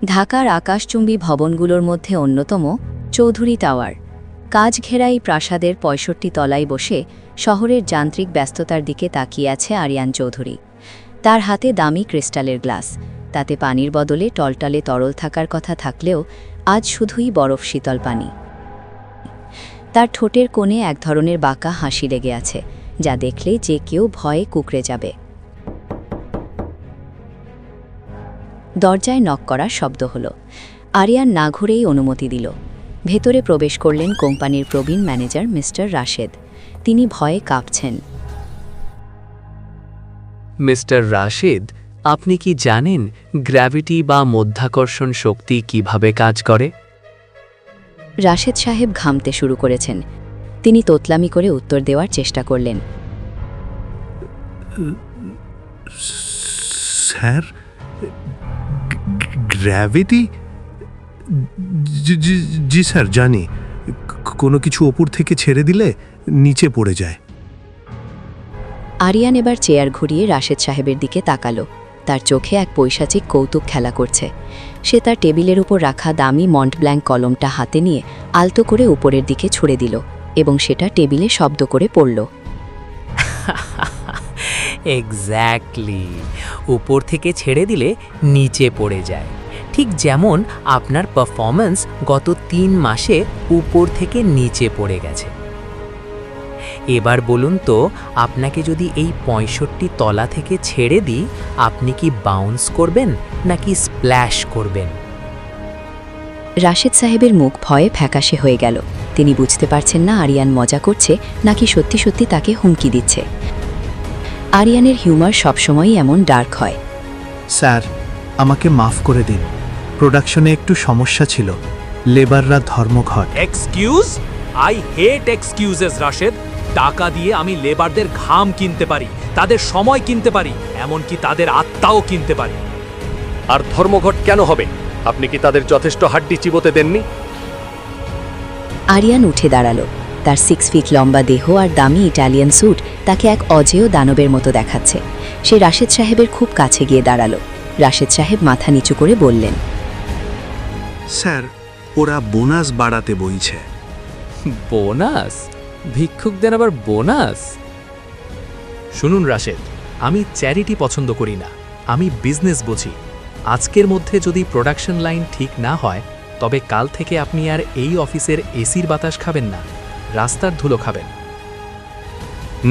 ঢাকার আকাশচুম্বী ভবনগুলোর মধ্যে অন্যতম চৌধুরী টাওয়ার। কাজ ঘেরা এই প্রাসাদের ৬৫ তলায় বসে শহরের যান্ত্রিক ব্যস্ততার দিকে তাকিয়ে আছে আরিয়ান চৌধুরী। তার হাতে দামি ক্রিস্টালের গ্লাস, তাতে পানির বদলে টলটলে তরল থাকার কথা থাকলেও আজ শুধুই বরফ শীতল পানি। তার ঠোঁটের কোণে এক ধরনের বাঁকা হাসি লেগে আছে, যা দেখলে যে কেউ ভয়ে কুঁকড়ে যাবে। দরজায় নক করার শব্দ হলো। আরিয়ান না ঘুরেই অনুমতি দিল। ভেতরে প্রবেশ করলেন কোম্পানির প্রবীণ ম্যানেজার মিস্টার রাশেদ। তিনি ভয়ে কাঁপছেন। মিস্টার রাশেদ, আপনি কি জানেন গ্র্যাভিটি বা মাধ্যাকর্ষণ শক্তি কিভাবে কাজ করে? রাশেদ সাহেব ঘামতে শুরু করেছেন। তিনি তোতলামি করে উত্তর দেওয়ার চেষ্টা করলেন। Sir, gravity? জি স্যার, জানি। কোনো কিছু ওপর থেকে ছেড়ে দিলে নিচে পড়ে যায়। আরিয়ান এবার চেয়ার ঘুরিয়ে রাশেদ সাহেবের দিকে তাকালো। তার চোখে এক পৈশাচিক কৌতুক খেলা করছে। সে তার টেবিলের উপর রাখা দামি মন্টব্ল্যাঙ্ক কলমটা হাতে নিয়ে আলতো করে উপরের দিকে ছুঁড়ে দিল এবং সেটা টেবিলে শব্দ করে পড়ল। এক্স্যাক্টলি, উপর থেকে ছেড়ে দিলে নিচে পড়ে যায়। ঠিক যেমন আপনার পারফরম্যান্স গত ৩ মাসে উপর থেকে নিচে পড়ে গেছে। এবার বলুন তো, আপনাকে যদি এই ৬৫ তলা থেকে ছেড়ে দিই, আপনি কি বাউন্স করবেন নাকি স্প্ল্যাশ করবেন? রাশেদ সাহেবের মুখ ভয়ে ফ্যাকাশে হয়ে গেল। তিনি বুঝতে পারছেন না আরিয়ান মজা করছে নাকি সত্যি সত্যি তাকে হুমকি দিচ্ছে। আরিয়ানের হিউমার সবসময়ই এমন ডার্ক হয়। স্যার, আমাকে মাফ করে দিন। প্রোডাকশনে একটু সমস্যা ছিল। লেবাররা ধর্মঘট। Excuse? I hate excuses Rashed. টাকা দিয়ে আমি লেবারদের ঘাম কিনতে পারি, তাদের সময় কিনতে পারি, এমনকি তাদের আত্মাও কিনতে পারি। আর ধর্মঘট কেন হবে? আপনি কি তাদের যথেষ্ট হাড্ডি চিবোতে দেননি? আরিয়ান উঠে দাঁড়ালো। তার 6 ফিট লম্বা দেহ আর দামি ইটালিয়ান স্যুট তাকে এক অজেয় দানবের মতো দেখাচ্ছে। সে রাশেদ সাহেবের খুব কাছে গিয়ে দাঁড়ালো। রাশেদ সাহেব মাথা নিচু করে বললেন, স্যার, ওরা বোনাস বাড়াতে বইছে। বোনাস? ভিক্ষুকদের আবার বোনাস? শুনুন রাশেদ, আমি চ্যারিটি পছন্দ করি না, আমি বিজনেস বুঝি। আজকের মধ্যে যদি প্রোডাকশন লাইন ঠিক না হয়, তবে কাল থেকে আপনি আর এই অফিসের এসির বাতাস খাবেন না, রাস্তার ধুলো খাবেন।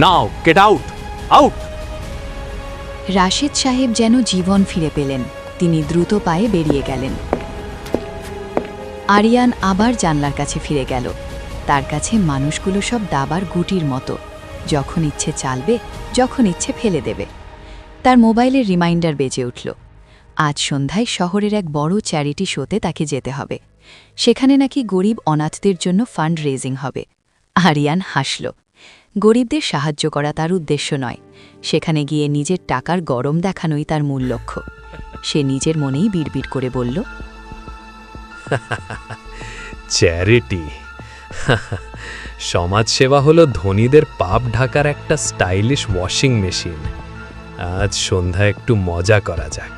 নাও গেট আউট, আউট! রাশেদ সাহেব যেন জীবন ফিরে পেলেন। তিনি দ্রুত পায়ে বেরিয়ে গেলেন। আরিয়ান আবার জানলার কাছে ফিরে গেল। তার কাছে মানুষগুলো সব দাবার গুটির মতো, যখন ইচ্ছে চালবে, যখন ইচ্ছে ফেলে দেবে। তার মোবাইলের রিমাইন্ডার বেজে উঠল। আজ সন্ধ্যায় শহরের এক বড় চ্যারিটি শোতে তাকে যেতে হবে। সেখানে নাকি গরিব অনাথদের জন্য ফান্ড রেজিং হবে। আরিয়ান হাসল। গরিবদের সাহায্য করা তার উদ্দেশ্য নয়, সেখানে গিয়ে নিজের টাকার গরম দেখানোই তার মূল লক্ষ্য। সে নিজের মনেই বিড়বিড় করে বলল, চ্যারিটি? সমাজসেবা হলো ধনীদের পাপ ঢাকার একটা স্টাইলিশ ওয়াশিং মেশিন। আজ সন্ধ্যায় একটু মজা করা যাক।